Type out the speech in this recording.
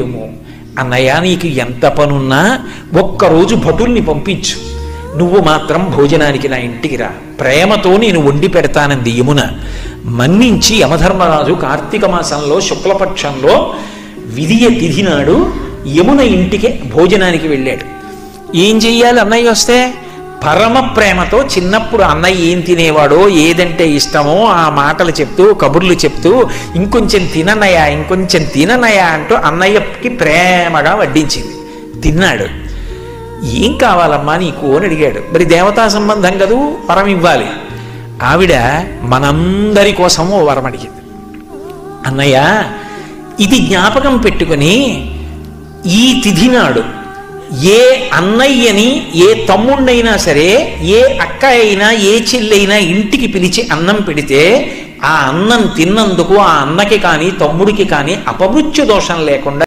ఏమో. అన్నయ్య, నీకు ఎంత పనున్నా ఒక్కరోజు భటుల్ని పంపించు, నువ్వు మాత్రం భోజనానికి నా ఇంటికి రా, ప్రేమతో నేను వండి పెడతానంది యమున. మన్నించి యమధర్మరాజు కార్తీక మాసంలో శుక్లపక్షంలో విధియ తిథి నాడు యమున ఇంటికి భోజనానికి వెళ్ళాడు. ఏం చెయ్యాలి అన్నయ్య వస్తే? పరమ ప్రేమతో చిన్నప్పుడు అన్నయ్య ఏం తినేవాడో, ఏదంటే ఇష్టమో ఆ మాటలు చెప్తూ, కబుర్లు చెప్తూ, ఇంకొంచెం తిననయ్యా, ఇంకొంచెం తిననయ్యా అంటూ అన్నయ్యకి ప్రేమగా వడ్డించింది. తిన్నాడు. ఏం కావాలమ్మా నీకు అని అడిగాడు. మరి దేవతా సంబంధం కదూ, వరం ఇవ్వాలి. ఆవిడ మనందరి కోసం ఓ వరం అడిగింది. అన్నయ్య, ఇది జ్ఞాపకం పెట్టుకుని ఈ తిథి నాడు ఏ అన్నయ్యని, ఏ తమ్ముణ్ణైనా సరే, ఏ అక్క అయినా, ఏ చెల్లైనా ఇంటికి పిలిచి అన్నం పెడితే ఆ అన్నం తిన్నందుకు ఆ అన్నకి కానీ తమ్ముడికి కానీ అపమృత్యు దోషం లేకుండా